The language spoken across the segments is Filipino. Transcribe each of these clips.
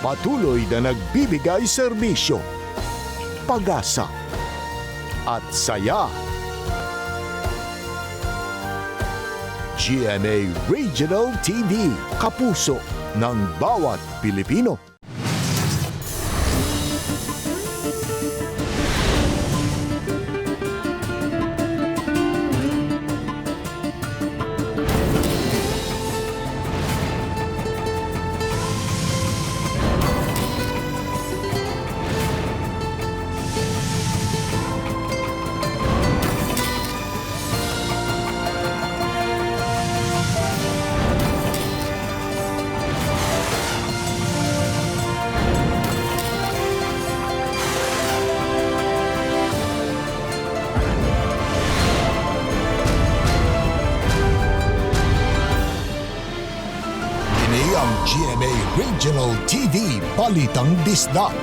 patuloy na nagbibigay serbisyo, pag-asa at saya. GMA Regional TV, kapuso ng bawat Pilipino. Ang GMA Regional TV Balitang Bisdak.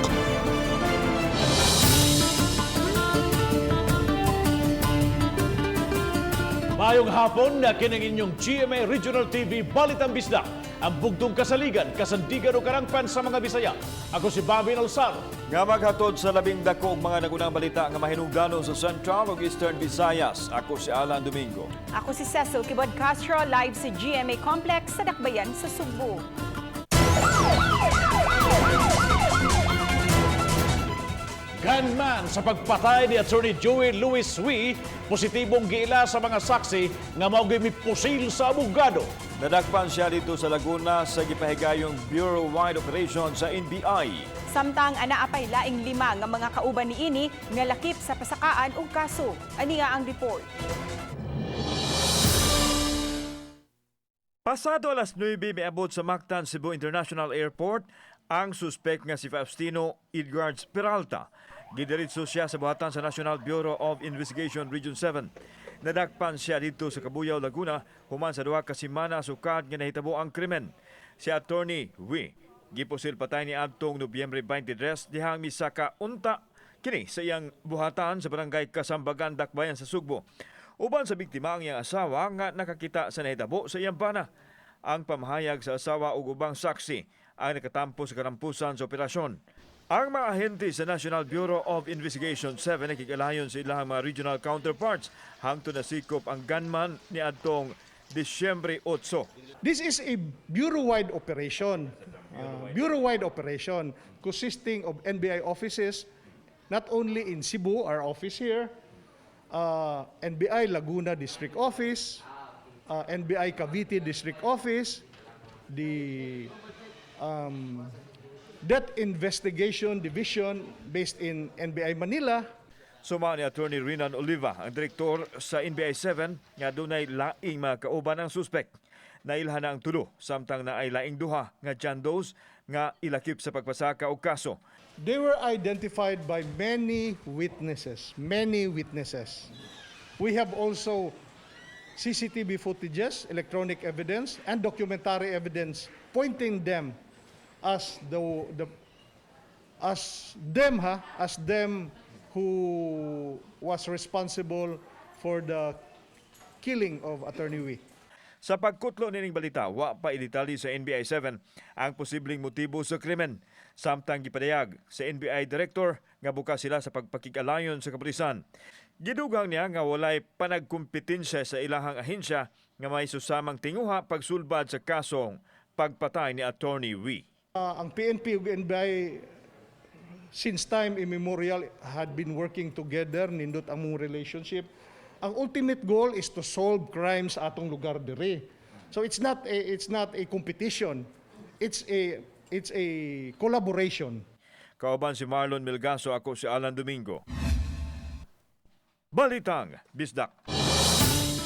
Mayong hapon na kining inyong GMA Regional TV Balitang Bisdak, ang bugtong kasaligan, kasandigan o karangpan sa mga Bisaya. Ako si Bobby Nalsar. Nga maghatod sa labing dako mga nagunang balita nga mahinungdanon sa Central ug Eastern Visayas. Ako si Alan Domingo. Ako si Cecil Kibod Castro, live sa GMA Complex sa Dakbayan sa Subo. Gunman sa pagpatay ni Attorney Joey Louis Wee, positibong giila sa mga saksi nga maugay pusil sa abogado. Nadakpan siya dito sa Laguna sa gipahigayong Bureau-wide Operation sa NBI. Samtang anaapay laing 5 nga mga kauban ni ini nga lakip sa pasakaan ug kaso. Ani nga ang report. Pasado alas 9 miabot sa Mactan, Cebu International Airport ang suspect nga si Faustino Edgards Peralta. Gidiretso siya sa buhatan sa National Bureau of Investigation Region 7. Nadakpan siya dito sa Cabuyao, Laguna, human sa 2 ka semana sukad nga nahitabo ang krimen. Si Attorney Wee gipusil patay ni adtong Nobyembre 23 dihang misaka unta kini sa iyang buhatan sa barangay Kasambagan, Dakbayan sa Sugbo. Uban sa biktima ang iyang asawa nga nakakita sa nahitabo sa iyang bana. Ang pamahayag sa asawa ug ubang saksi ang nakatampo sa karampusan sa operasyon. Ang mga ahente sa National Bureau of Investigation 7 nakikalayon sa ilang mga regional counterparts hangtod na sikop ang gunman ni adtong Disyembre 8. This is a bureau-wide operation. Bureau-wide operation consisting of NBI offices, not only in Cebu, our office here, NBI Laguna District Office, NBI Cavite District Office, the Death Investigation Division based in NBI Manila. Suma ni Attorney Renan Oliva, ang direktor sa NBI 7, nga dunay laing mga kauban ang suspect. Nailhan na ang tulo, samtang na ay laing duha nga Jandos nga ilakip sa pagpasaka o kaso. They were identified by many witnesses. We have also CCTV footages, electronic evidence, and documentary evidence pointing them as them who was responsible for the killing of Attorney Wee. Sa pagkutlo nining balita, wa pa idetali sa NBI 7 ang posibleng motibo sa krimen. Samtang gipadayag sa NBI Director nga bukas sila sa pagpakig-alayon sa kapulisan. Gidugang niya nga walay panagkumpetensya sa ilahang ahensya nga may susamang tinguha pagsulbad sa kasong pagpatay ni Attorney Wee. Ang PNP ug NBI since time immemorial had been working together, nindot ang mong relationship. Ang ultimate goal is to solve crimes sa atong lugar diri. So it's not a competition. It's a collaboration. Kauban si Marlon Melgaso, ako si Alan Domingo. Balitang Bisdak.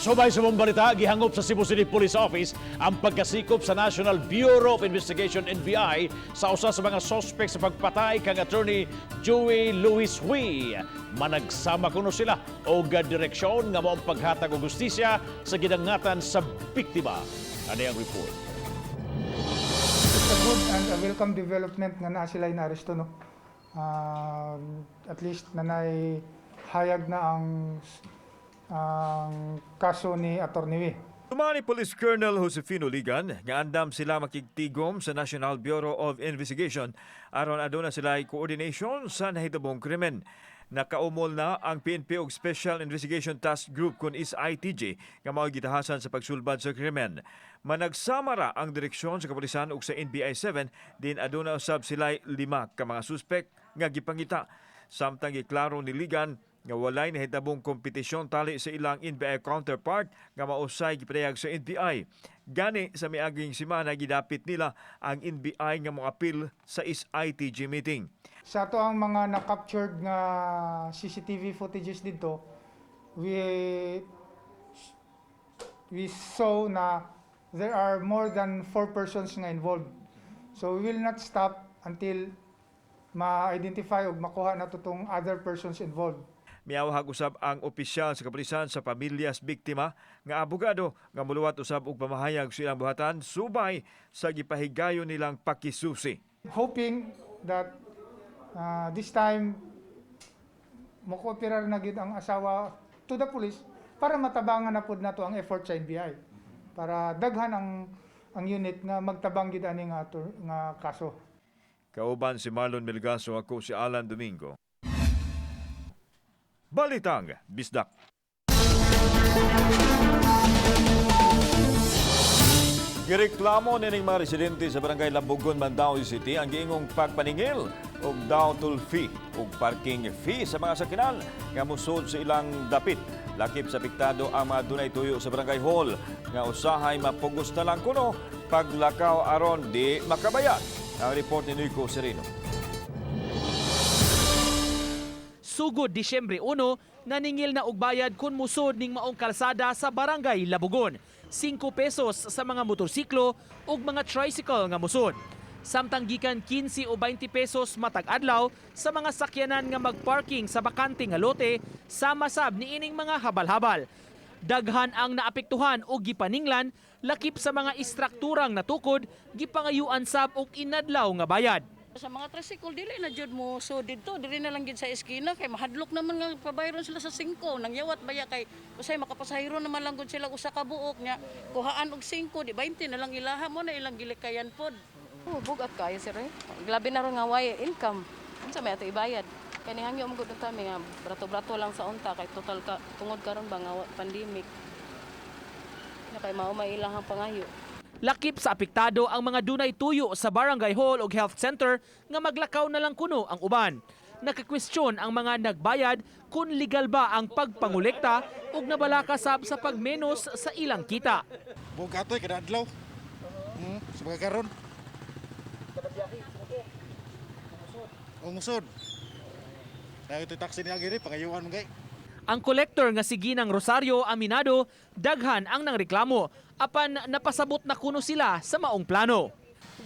Subay sa mong balita, gihangop sa Cebu City Police Office ang pagkasikop sa National Bureau of Investigation NBI sa usa sa mga suspect sa pagpatay kang Attorney Joey Louis Wee. Managsama kuno sila o direksyon nga maong paghatag og justisya sa gidangatan sa biktima. Ano ang report? It's a good and a welcome development nga naa sila inaresto, no? At least nanay hayag na ang kaso ni Attorney Wee. Tumani Police Colonel Josefino Ligan nga andam sila makigtigom sa National Bureau of Investigation aron aduna sila coordination sa nahitabong krimen. Nakaumol na ang PNP og Special Investigation Task Group kun is ITG nga mao gitahasan sa pagsulbad sa krimen. Managsamara ang direksyon sa kapulisan ug sa NBI 7 din aduna usab sila 5 ka mga suspek nga gipangita. Samtang giklaro ni Ligan nga walay nahitabong kompetisyon tali sa ilang NBI counterpart nga mausay gipadayag sa NBI. Gani sa miaging semana gidapit nila ang NBI nga moapil sa ITG meeting. Sa ato ang mga na-captured nga CCTV footages dito, we saw na there are more than 4 persons nga involved. So we will not stop until ma-identify o makuha na tutong other persons involved. Miawhag usab ang opisyal sa kapulisan sa pamilyas biktima nga abogado nga muluwat usab og pamahayag sa ilang buhatan subay sa gipahigayon nilang pakisusi. Hoping that this time makooperar na gid ang asawa to the police para matabangan na pud nato ang effort sa NBI para daghan ang unit nga magtabang gid ani nga kaso. Kauban si Marlon Melgaso, ako si Alan Domingo. Balitang Bisdak. Gireklamo nining mga residente sa barangay Lambugon, Mandaue City ang giingong pagpaningil og doubtful fee ug parking fee sa mga sakinan nga musod sa ilang dapit. Lakip sa apektado ang mga dunay tuyo sa barangay hall nga usahay mapugos na lang kuno paglakaw aron di makabayad. Ang report ni Nico Sereno. Sugod Disyembre 1, naningil na og bayad kun musod ning maong kalsada sa barangay Labugon. 5 pesos sa mga motorsiklo ug mga tricycle nga musod. Samtang gikan 15 o 20 pesos matag adlaw sa mga sakyanan nga magparking sa bakante nga lote sama sab niining mga habal-habal. Daghan ang naapektuhan o gipaninglan lakip sa mga istrukturang natukod gipangayuan sab og inadlaw nga bayad. Sa mga tricycle, dili na jud mo so dito, dili na lang gid sa eskina kay mahadlok naman nga pabayron sila sa 5. Nangyawat baya kay usay makapasahiro naman lang gud sila usa ka buok nya kuhaan og 5, di 20 na lang ilaha mo na ilang gilikayan pod. Oh, bugat kayo sir eh. Labi na ron nga way income. Unsa may ato ibayad? Kani hangyo mo gud ta nga brato-brato lang sa unta kay total ka tungod karon ba nga pandemic. Na kay mao may ilahang pangayo. Lakip sa apektado ang mga dunay tuyo sa barangay hall ug health center nga maglakaw na lang kuno ang uban. Nakakwestiyon ang mga nagbayad kung legal ba ang pagpangolekta ug nabalaka sab sa pagmenos sa ilang kita. Bugatoy kada adlaw. Sa mga karon. Umusod. Dahil ito taxi niya gini, pangayuan mo gay. Ang kolektor nga si Ginang Rosario aminado daghan ang nangreklamo apan napasabot na kuno sila sa maong plano.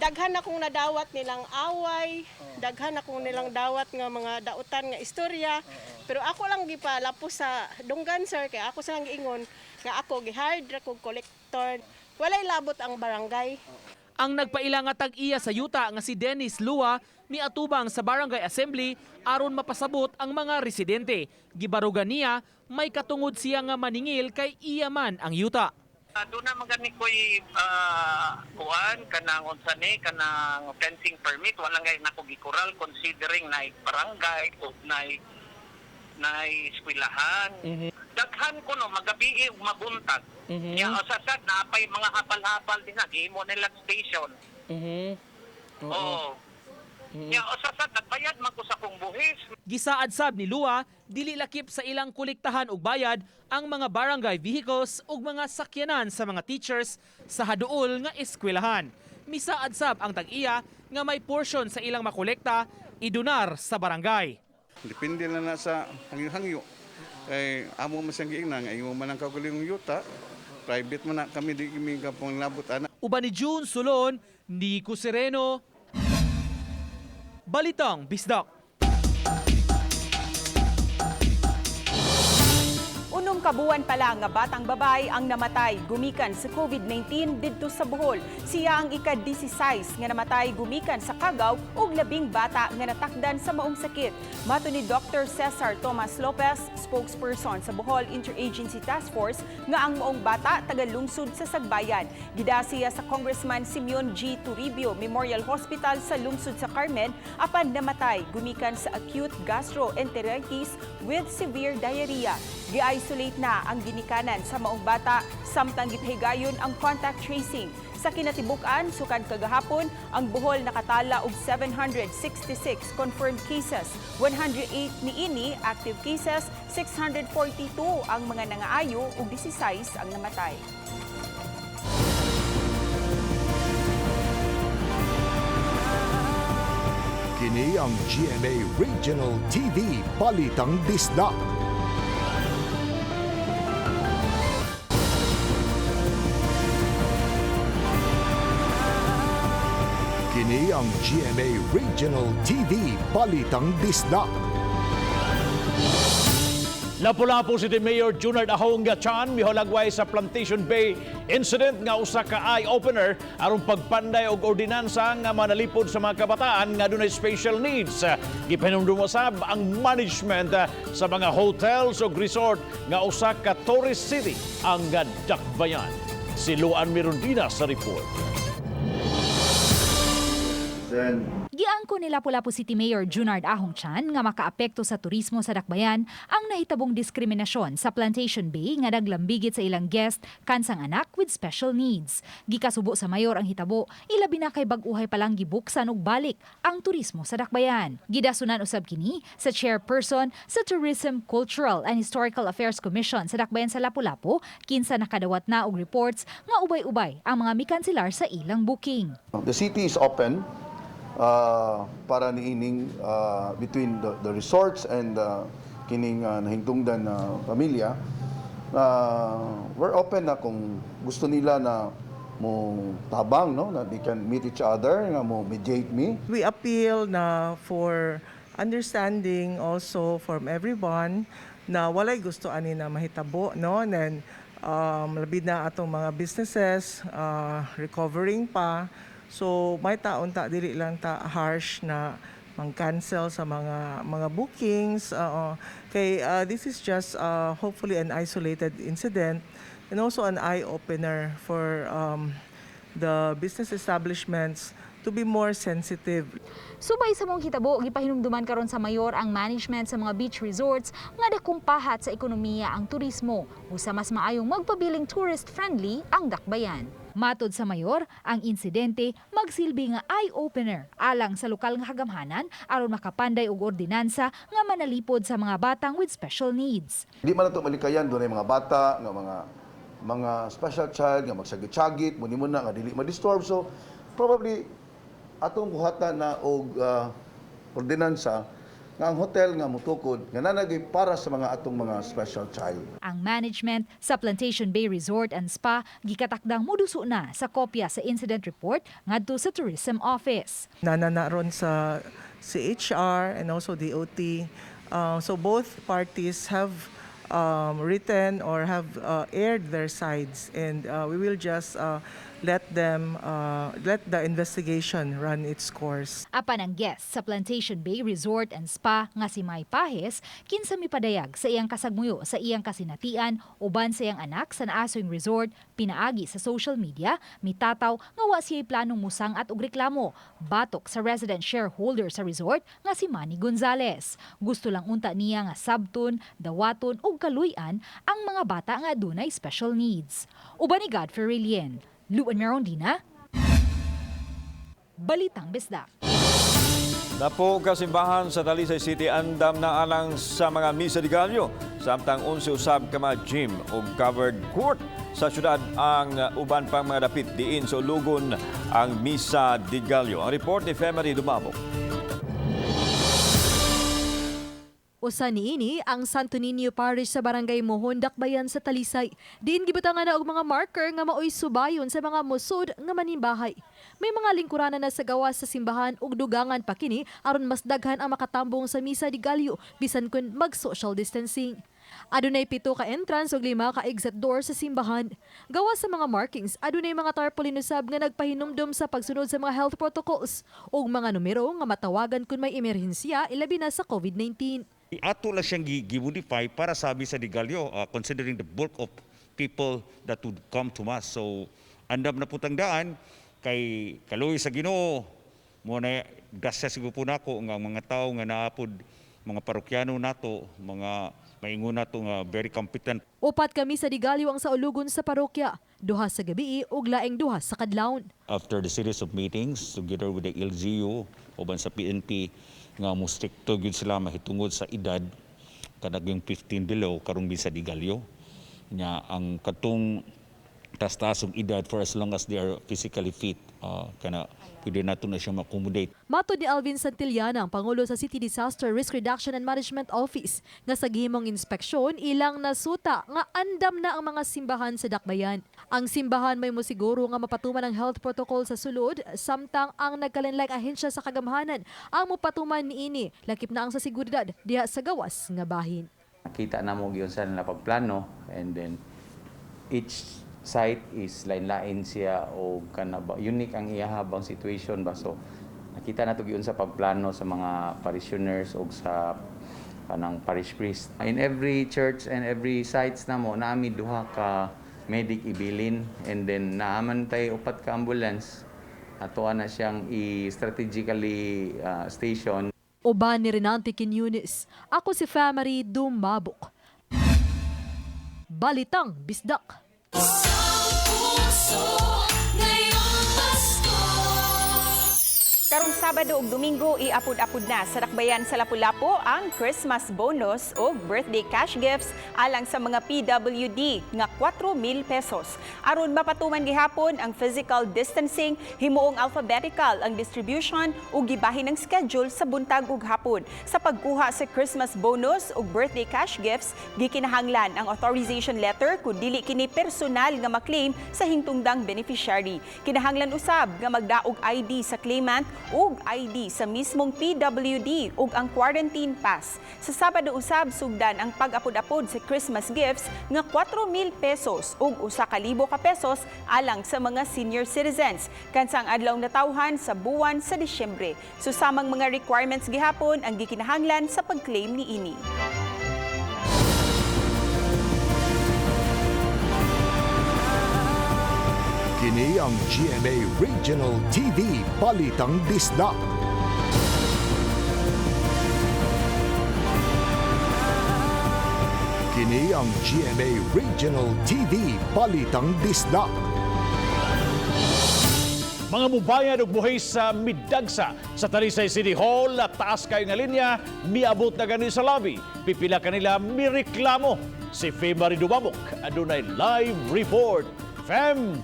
Daghan akong nadawat nilang away, daghan akong nilang dawat nga mga dautan nga istorya, pero ako lang gipalapos sa dunggan sir kay ako sa giingon nga ako gi-hire ra kog kolektor. Walay labot ang barangay. Ang nagpaila nga tag-iya sa yuta nga si Dennis Lua miatubang sa Barangay Assembly aron mapasabot ang mga residente. Gibarugan niya may katungod siya nga maningil kay iya man ang yuta. Doon na magani ko'y kuwan, kanang unsa ni, kanang fencing permit, walang ngay na ko gikural considering na barangay o na eskwelahan. Daghan ko no, magabi ug mabuntag. Nya osasad na apay mga hapal-hapal din na, gihimo nilang station. Oo. Nya osasad, nagbayad man ko sa kong buhis. Gisaad sab ni Lua, dili lakip sa ilang kolektahan og bayad ang mga barangay vehicles ug mga sakyanan sa mga teachers sa haduol nga eskwelahan. Misaad sab ang tag-iya nga may portion sa ilang makolekta idunar sa barangay. Depende na sa hangyo-hangyo. Kay amo man siyang giingnan, ayo man ang kaugaling yuta. Private man na kami di kami kapong labot ana. Uban ni June Sulon, Nico Sereno, Balitang Bisdak. Tunom kabuan pa lang nga batang babay ang namatay gumikan sa COVID-19 didto sa Bohol. Siya ang ika-16 nga namatay gumikan sa Cagaw ug labing bata nga natakdan sa maong sakit. Mato ni Dr. Cesar Tomas Lopez, spokesperson sa Bohol Interagency Task Force, nga ang maong bata taga-lungsod sa Sagbayan. Gidasiya sa Congressman Simeon G. Toribio Memorial Hospital sa lungsod sa Carmen apan namatay gumikan sa acute gastroenteritis with severe diarrhea. Gi-isolate na ang ginikanan sa maong bata samtang gipahigayon ang contact tracing. Sa kinatibuk-an, sukad kagahapon, ang Bohol nakatala og 766 confirmed cases. 108 niini active cases, 642 ang mga nangaayo ug 16 ang namatay. Kini ang GMA Regional TV Balitang Disda. Kini ang GMA Regional TV Balitang Disda. Lapu-lapu si Mayor Junard Ahong Gatchan miholagway sa Plantation Bay incident nga usa ka eye-opener aron pagpanday og ordinansa nga manalipod sa mga kabataan nga dunay special needs. Gipanumdumosab ang management sa mga hotels ug resort nga usa ka tourist city ang Dakbayan. Si Luan Mirondina sa report. Giangko ni Lapu-Lapu City Mayor Junard Ahong Chan nga makaapekto sa turismo sa Dakbayan ang nahitabong diskriminasyon sa Plantation Bay nga naglambigit sa ilang guest kansang anak with special needs. Gikasubo sa mayor ang hitabo, ilabi na kay bag-uhay palang gibuksan og balik ang turismo sa Dakbayan. Gidasunan usab kini sa chairperson sa Tourism, Cultural and Historical Affairs Commission sa Dakbayan sa Lapu-Lapu kinsa nakadawat na og reports nga ubay-ubay ang mga mikanselar sa ilang booking. The city is open para niining between the resorts and kining nahingtungdan na pamilya. We're open na kung gusto nila na mo tabang, no, na they can meet each other, nga mo mediate me. We appeal na for understanding also from everyone na walay gusto ani na mahitabo, no, and then labi na atong mga businesses recovering pa. So may taon ta dili lang ta harsh na mang-cancel sa mga bookings. Kay this is just hopefully an isolated incident and also an eye-opener for the business establishments to be more sensitive. Subay sa mong hitabo, gipahinumduman karon sa mayor ang management sa mga beach resorts nga dakong pahat sa ekonomiya ang turismo usa mas maayong magpabiling tourist-friendly ang Dakbayan. Matod sa mayor, ang insidente magsilbi nga eye-opener alang sa lokal nga kagamhanan aron makapanday og ordinansa nga manalipod sa mga batang with special needs. Di man nato malikayan dunay mga bata nga mga special child nga magsagit-sagit, muni-muna nga dili ma-disturb. So probably atong buhatan na og ordinansa nga ang hotel nga mutukod nga nanagay para sa mga atong mga special child. Ang management sa Plantation Bay Resort and Spa gikatakdang moduso na sa kopya sa incident report ngadto sa Tourism Office. Nananaron sa CHR and also DOT. So both parties have written or have aired their sides, and we will just let the investigation run its course. Apan ang guest sa Plantation Bay Resort and Spa nga si May Pahes kinsa mipadayag sa iyang kasagmuyo sa iyang kasinatian uban sa iyang anak sa naasoing resort, pinaagi sa social media mitataw nga wa siya'y planong musang at og reklamo batok sa resident shareholder sa resort nga si Manny Gonzales. Gusto lang unta niya nga sabton, dawaton ug kaluy-an ang mga bata nga adunay special needs. Uban ni Godfrey Rilien, Luan Mirondina, Balitang Bisdak. Napo kasimbahan sa Talisay City andam na alang sa mga misa de gallo. Samtang 11 usab ka mga gym o covered court sa syudad ang uban pang mga dapit diin sa Lugon ang misa de gallo. Ang report ni Femery Dumabo. Usa niini ang Santo Niño Parish sa Barangay Mohon, Dakbayan sa Talisay. Diin gibutangan na og mga marker nga maoy subayon sa mga musod nga manimbahay. May mga lingkuranan na sa gawas sa simbahan ug dugangan pa kini aron mas daghan ang makatambong sa misa de gallo bisan kun mag-social distancing. Adunay 7 ka entrance ug 5 ka exit door sa simbahan. Gawa sa mga markings, adunay mga tarpaulin usab nga nagpahinumdum sa pagsunod sa mga health protocols ug mga numero nga matawagan kung may emerhensiya ilabi na sa COVID-19. Ato lang siyang gi-modify para sabi sa Digalio, considering the bulk of people that would come to Mass. So, andam na putang daan, kay kaluoy sa Ginoo, mo na grasya siguro po nako nga mga tao nga naapod, mga parokyano nato, mga maingon nato nga very competent. Upat kami sa Digalio ang saulugon sa parokya, duha sa gabi ug laing duha sa kadlawon. After the series of meetings together with the LGU, uban sa PNP, nga mo stricto gyud sila mahitungod sa edad kanag yung 15 below karong bisa Digalio nya ang katong taas-taasong edad for as long as they are physically fit kana pwede nato na siya ma-accommodate. Mato ni Alvin Santillana, ang Pangulo sa City Disaster Risk Reduction and Management Office, nga sa gihimong inspeksyon ilang nasuta nga andam na ang mga simbahan sa dakbayan. Ang simbahan may mosiguro nga mapatuman ang health protocol sa sulod, samtang ang nagkalinlaing ahensya sa kagamhanan ang mapatuman niini, lakip na ang sa seguridad diha sa gawas nga bahin. Nakita na mo gyud sa nila pagplano, and then each site is lain-lain siya o unique ang iyahabang situation ba. So nakita na to gyud sa pagplano sa mga parishioners o sa kanang parish priest. In every church and every sites namo naami duha ka medic ibilin, and then naaman tay 4 ka ambulance ato na siyang strategically station. Uban ni Renante Quiñones, ako si Famary Dumabok. Balitang Bisdak. Karong Sabado ug Domingo iapod-apod na sa dakbayan sa Lapu-Lapu ang Christmas bonus o birthday cash gifts alang sa mga PWD nga 4,000 pesos. Aron mapatuman gihapon ang physical distancing, himuong alphabetical ang distribution ug gibahin ang schedule sa buntag ug hapon. Sa pagkuha sa Christmas bonus ug birthday cash gifts, gikinahanglan ang authorization letter kung dili kini personal nga maklaim sa hingtungdang beneficiary. Kinahanglan usab nga magdaog ID sa claimant ug ID sa mismong PWD ug ang quarantine pass. Sa Sabado usab sugdan ang pag-apod-apod sa Christmas gifts nga 4,000 pesos ug 1,000 ka pesos alang sa mga senior citizens kansang adlaw natawhan sa buwan sa Disyembre. Susamang mga requirements gihapon ang gikinahanglan sa pag-claim niini. Kini ang GMA Regional TV Balitang Disda. Kini ang GMA Regional TV Balitang Disda. Mga mubayan ug buhis sa Midagsa sa Talisay City Hall at taas kayo nga linya, miabot na gani sa lobby. Pipila kanila mireklamo. Si Famary Dumabok, adunay live report. Fem!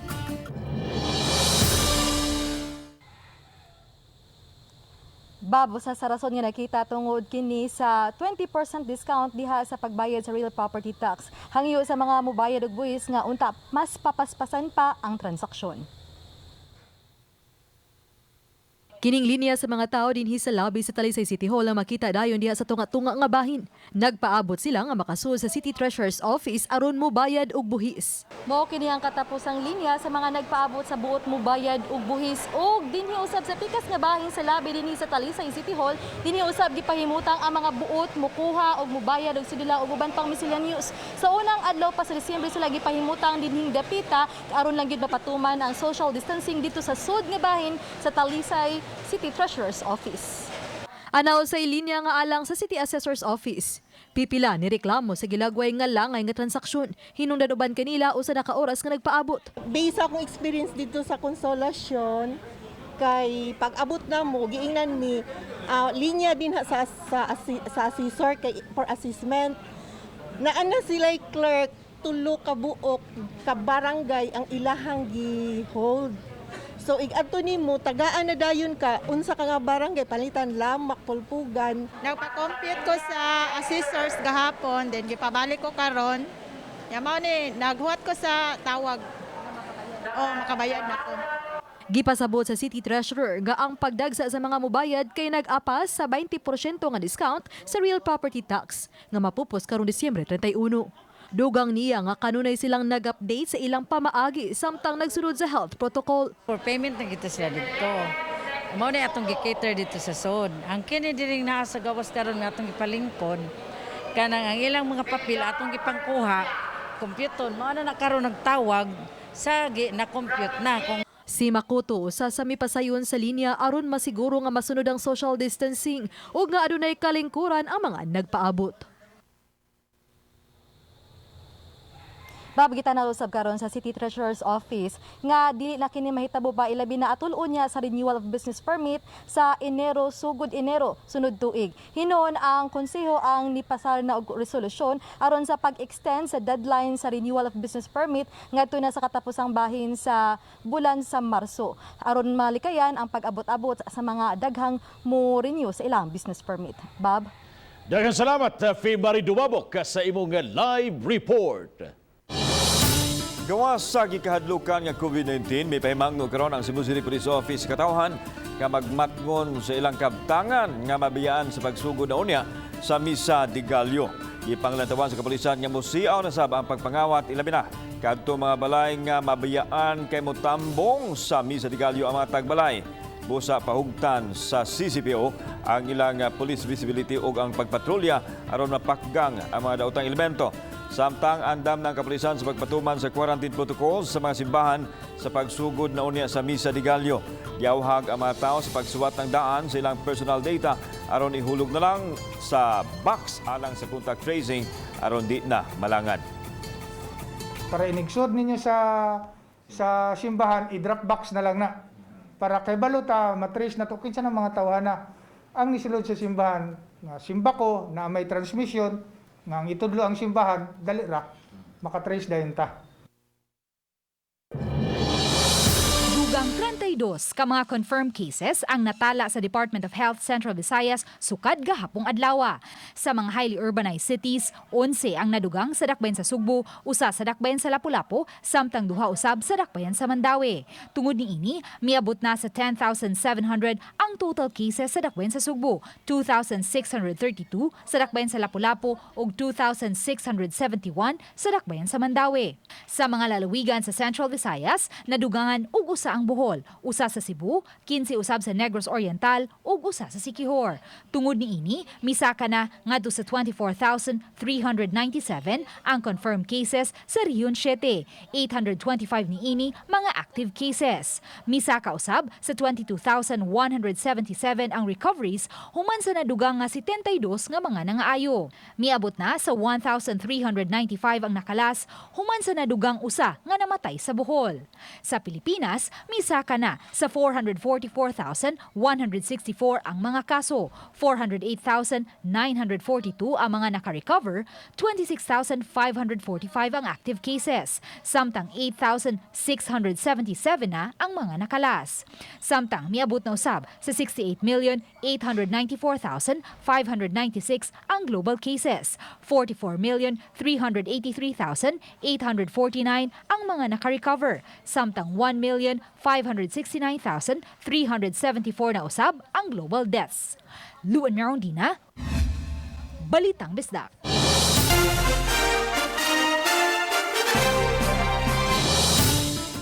Babo sa rason nga nakita tungod kini sa 20% discount diha sa pagbayad sa real property tax. Hangyo sa mga mubayad og buhis nga unta mas papaspasan pa ang transaksyon. Kining linya sa mga tao dinhi sa lobby sa Talisay City Hall ang makita dayon diha sa tunga-tunga nga bahin. Nagpaabot sila nga makasuod sa City Treasurer's Office aron mobayad og buhis. Mao kini ang katapusang linya sa mga nagpaabot sa buot mobayad og buhis ug dinhi usab sa pikas nga bahin sa lobby dinhi sa Talisay City Hall. Dinhi usab gipahimutang ang mga buot mokuha og mobayad og sidula og uban pang miscellaneous. Sa unang adlaw pa sa Disyembre sila gipahimutang dinhing dapita aron lang gyud mapatuman ang social distancing dito sa sud nga bahin sa Talisay City Treasurer's Office. Anaw sa linya nga alang sa City Assessor's Office. Pipila ni reklamo sa gilagway nga langay nga transaksyon. Hinungdan uban kanila usa na ka oras nga nagpaabot. Based akong experience dito sa Consolacion, kay pag-abot na mo, giingnan mi linya din sa assessor kay for assessment. Naana sila clerk tulo ka buok ka barangay ang ilahang gi-hold. So ig-adto nimo tagaan na dayon ka unsa ka nga barangay palitan lamak pulpugan. Nagpa-compute ko sa assessors gahapon, then gipabalik ko karon. Ya mao ni naghuwat ko sa tawag. Oh, makabayad na ko. Gipasabot sa City Treasurer nga ang pagdagsa sa mga mubayad kay nag-apas sa 20% nga discount sa real property tax nga mapupos karong Disyembre 31. Dugang niya nga kanunay silang nag-update sa ilang pamaagi samtang nagsunod sa health protocol. For payment na kita sila dito. Mao na atong gi-cater dito sa SOD. Ang kini diring naa sa gawas karon nga atong ipalingkod kanang ang ilang mga papel atong gipangkuha, kompyuton mao na karon nagtawag sa na-compute na kung Si Makoto sa mipasayon sa linya aron masiguro nga masunod ang social distancing ug nga adunay kalingkuran ang mga nagpaabot. Babgita na usab karon sa City Treasurer's Office nga dili na kini mahitabo ba ilabi na atul-on niya sa renewal of business permit sa Enero sugod Enero sunod tuig. Hinon ang konseho ang nipasar na og resolusyon aron sa pag-extend sa deadline sa renewal of business permit ngadto na sa katapusang bahin sa bulan sa Marso aron malikayan ang pag-abot-abot sa mga daghang mo renew sa ilang business permit. Bob. Daghang salamat, Fimari Dumabok, sa imong live report. Gawas sa gikahadlukan nga COVID-19, may pahimangno karon ang Cebu City Police Office katawhan nga magmatngon sa ilang kabtangan nga mabiyaan sa pagsugod na unya sa Misa de Gallo. Ipanglantawan sa kapulisan nga musiaw na sab ang pagpangawat ilabi na kadto mga balay nga mabiyaan kay motambong sa Misa de Gallo ang mga tagbalay. Busa pahugtan sa CCPO ang ilang police visibility ug ang pagpatrolya aron mapakgang ang mga daotang elemento. Samtang andam ng kapulisan sa pagpatuman sa quarantine protocols sa mga simbahan sa pagsugod na unya sa Misa de Gallo. Giawhag ang mga tao sa pagsuwat ng daan sa ilang personal data aron ihulog na lang sa box alang sa contact tracing aron di na malangan. Para inigsod ninyo sa simbahan, i-drop box na lang na. Para kay baluta, matrace na to kinsa ng mga tawhana. Ang nisulod sa simbahan, nga simba ko na may transmission, nga ang itudlo ang simbahan, dali ra, makatrace dayon ta. Dugang 32 ka mga confirmed cases ang natala sa Department of Health Central Visayas sukad gahapong adlaw. Sa mga highly urbanized cities, 11 ang nadugang sa dakbayan sa Sugbo, usa sa dakbayan sa Lapu-Lapu, samtang duha usab sa dakbayan sa Mandawi. Tungod niini, miabot na sa 10,700 ang total cases sa dakbayan sa Sugbo, 2,632 sa dakbayan sa Lapu-Lapu ug 2,671 sa dakbayan sa Mandawi. Sa mga lalawigan sa Central Visayas, nadugangan og usa ang Bohol, usa sa Cebu, 15 usab sa Negros Oriental ug usa sa Siquijor. Tungod niini, misaka na ngadto sa 24,397 ang confirmed cases sa Region 7. 825 niini mga active cases. Misaka usab sa 22,177 ang recoveries human sa nadugang nga 72 nga mga nangaayo. Miabot na sa 1,395 ang nakalas human sa nadugang usa nga namatay sa Bohol. Sa Pilipinas, misaka na sa 444,164 ang mga kaso, 408,942 ang mga naka-recover, 26,545 ang active cases, samtang 8,677 na ang mga nakalas. Samtang miabot na usab sa 68,894,596 ang global cases, 44,383,849 ang mga naka-recover, samtang 1,569,374 na usab ang global deaths. Luan Merondina, Balitang Bisdak.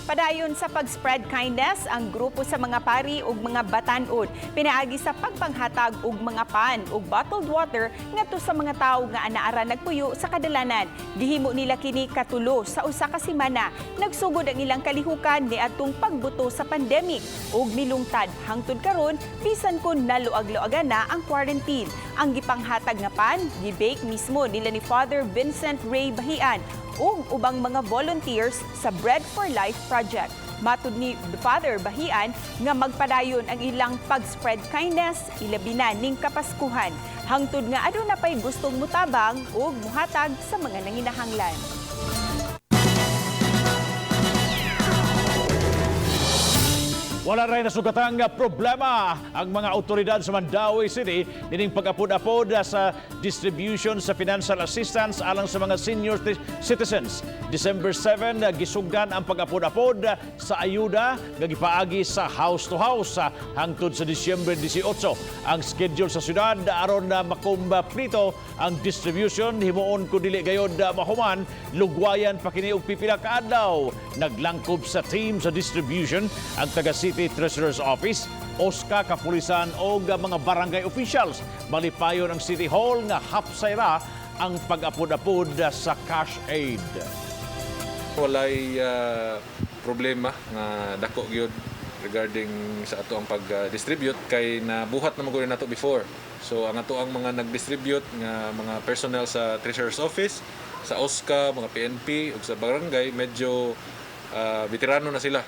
Padayon sa pag-spread kindness ang grupo sa mga pari ug mga batan-od pinaagi sa pagpanghatag og mga pan ug bottled water ngadto sa mga tawo nga anaara nagpuyo sa kadalanan. Gihimo nila kini katulo sa usa ka semana. Nagsugod ang ilang kalihukan niadtong pagbuto sa pandemic ug milungtad hangtod karon bisan kun naluag-luagan na ang quarantine. Ang gipanghatag nga pan gi-bake mismo nila ni Father Vincent Ray Bahian ug ubang mga volunteers sa Bread for Life project. Matud ni Father Bahian nga magpadayon ang ilang pag-spread kindness ilabi na ning Kapaskuhan. Hangtod nga aduna pay gustong mutabang ug muhatag sa mga nanginahanglan. Wala rin nasugatang problema ang mga otoridad sa Mandaue City dining pag-apod-apod sa distribution sa financial assistance alang sa mga senior citizens. December 7, gisugdan ang pag-apod-apod sa ayuda nga gipaagi sa house to house hangtod sa Disyembre 18. Ang schedule sa syudad aron na makumplito ang distribution himuon kun dili gayod mahuman lugwayan pa kini og pipila ka adlaw. Naglangkob sa team sa distribution ang taga City Treasurer's Office, OSCA, kapulisan o mga barangay officials. Malipayon ang City Hall nga hapsayra ang pag-apod-apod sa cash aid. Walay problema nga dako gyud regarding sa ato ang pag-distribute kay nabuhat naman gud nato before. So ang ato ang mga nag-distribute nga mga personnel sa Treasurer's Office, sa OSCA, mga PNP ug sa barangay medyo veterano na sila.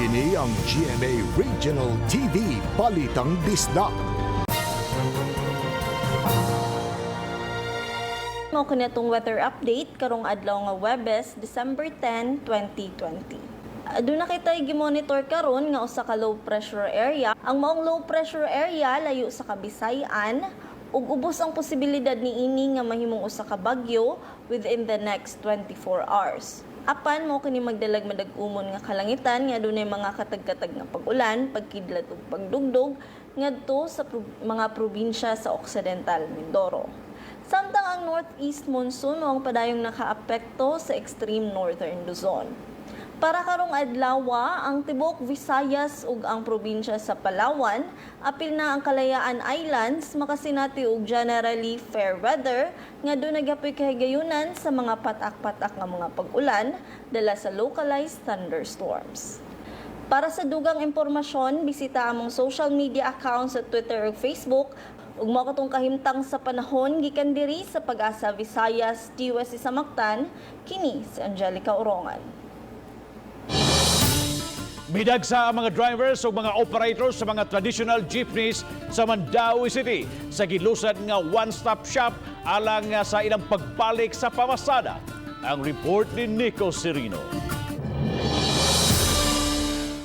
Kini ang GMA Regional TV Balitang Disdak. Mao kani atong weather update karong adlaw nga Huwebes, December 10, 2020. Aduna kitay gi-monitor karon nga usa ka low pressure area. Ang maong low pressure area layo sa Kabisayan ug ubos ang posibilidad niini nga mahimong usa ka bagyo within the next 24 hours. Apan mo kini magdalag madag-umon nga kalangitan nga adunay mga katag-katag nga pag-ulan, pagkidlat ug pagdugdog ngadto sa mga probinsya sa Occidental Mindoro. Samtang ang northeast monsoon ang padayong nakaapekto sa extreme northern Luzon. Para karong adlaw, ang tibok Visayas ug ang probinsya sa Palawan, apil na ang Kalayaan Islands makasinati og generally fair weather nga doon nagapoy kahigayunan sa mga patak-patak nga mga pag-ulan dala sa localized thunderstorms. Para sa dugang impormasyon, bisita among social media accounts sa Twitter ug Facebook ug mao katong kahimtang sa panahon gikan diri sa Pag-asa Visayas, TUSC Samactan, kini si Angelica Orongan. Midagsa ang mga drivers o mga operators sa mga traditional jeepneys sa Mandaue City sa gilusad nga one-stop shop alang sa ilang pagbalik sa pamasada. Ang report ni Nico Serino.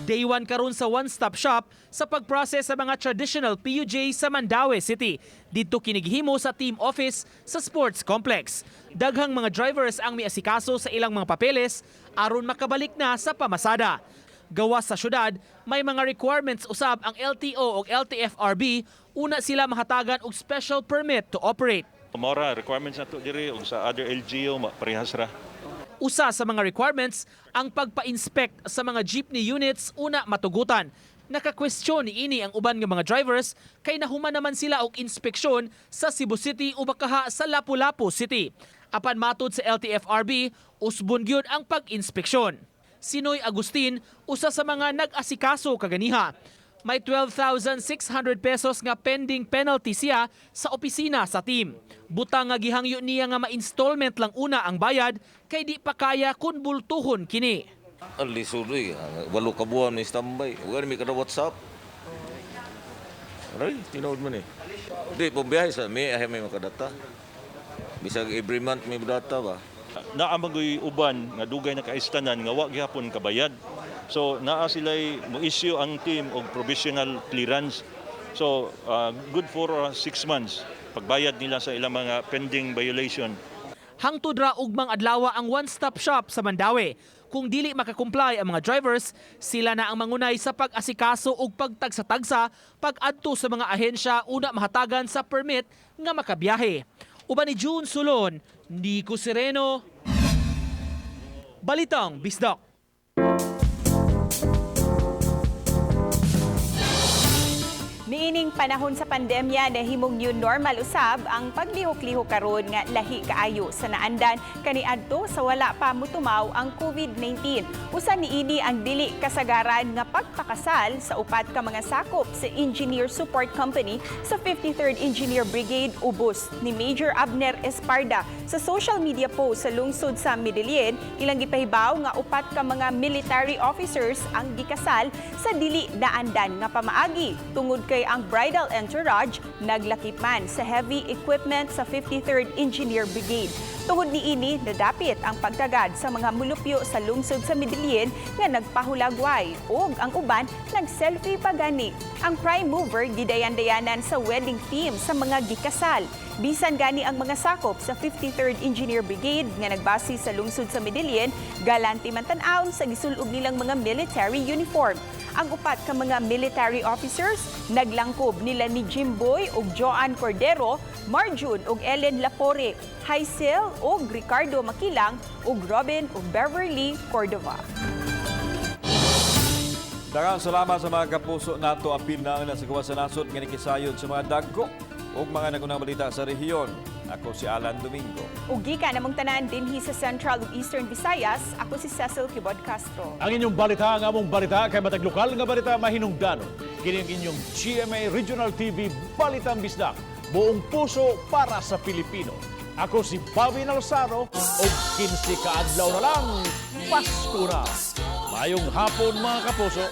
Day 1 karon sa one-stop shop sa pagprocess sa mga traditional PUJ sa Mandaue City. Dito kinigihimo sa team office sa sports complex. Daghang mga drivers ang miasikaso sa ilang mga papeles aron makabalik na sa pamasada. Gawas sa syudad, may mga requirements usab ang LTO o LTFRB, una sila mahatagan og special permit to operate. Mora requirements nato diri ug sa other LGU parehas ra. Usa sa mga requirements ang pagpa-inspect sa mga jeepney units una matugutan. Naka-question niini ang uban nga mga drivers kay nahuman naman sila og inspeksyon sa Cebu City o bakaha sa Lapu-Lapu City. Apan matud sa LTFRB, usbon gyud ang pag-inspeksyon. Sinoy Agustin, usa sa mga nag-asikaso kaganiha. May 12,600 pesos nga pending penalty siya sa opisina sa team. Butang nga gihangyo niya nga ma-installment lang una ang bayad kay di pa kaya kun bultuhon kini. Ali sudoy, 8 ka buwan ni standby. Ugan mi kada WhatsApp. Aray, tinood man eh. Di pambiyahe sa mi ahay may makadata. Bisag every month may data ba. Naamagoy uban nga dugay na kaistanan nga wa gihapon kabayad. So naa sila'y mo-issue ang team og provisional clearance. So good for 6 months pagbayad nila sa ilang mga pending violation. Hangtod ra ugmang adlaw ang one-stop shop sa Mandaue. Kung dili makakomply ang mga drivers, sila na ang mangunay sa pag-asikaso ug pagtagsa-tagsa pag-adto sa mga ahensya una mahatagan sa permit nga makabiyahe. Uban ni June Sulon, Nico Sereno, Balitang Bisdak. Niining panahon sa pandemya na himong new normal usab ang paglihok-lihok karon nga lahi kaayo sa naandan kaniadto sa wala pa mutumaw ang COVID-19. Usa niini ang dili kasagaran nga pagpakasal sa upat ka mga sakop sa Engineer Support Company sa 53rd Engineer Brigade ubos ni Major Abner Esparda. Sa social media post sa lungsod sa Medellin, ilang gipahibaw nga upat ka mga military officers ang gikasal sa dili naandan nga pamaagi tungod kay ang bridal entourage naglakip man sa heavy equipment sa 53rd Engineer Brigade. Tungod niini, nadapit ang pagtagad sa mga mulupyo sa lungsod sa Medellin nga nagpahulagway ug ang uban nag-selfie pa gani. Ang prime mover gidayan-dayanan sa wedding theme sa mga gikasal. Bisan gani ang mga sakop sa 53rd Engineer Brigade nga nagbase sa lungsod sa Medellin, galanti man tan-aw sa gisulog nilang mga military uniform. Ang upat ka mga military officers naglangkob nila ni Jimboy ug Joan Cordero, Marjun ug Ellen Lapore, Haisel ug Ricardo Makilang ug Robin ug Beverly Cordova. Daghang salamat sa mga kapuso nato apil na ang nasa gawas sa nasod nga nikisayod sa mga dagko ug mga nagunang balita sa rehiyon. Ako si Alan Domingo. Ug gikan namong tanan dinhi sa Central ug Eastern Visayas, ako si Cecil Kibod Castro. Ang inyong balita, ang among balita, kay matag lokal nga balita mahinungdanon. Kini ang inyong GMA Regional TV Balitang Bisdak. Buong puso para sa Pilipino. Ako si Bobby Nalsaro o 15 kaadlaw na lang, Pasko na. Mayong hapon mga kapuso.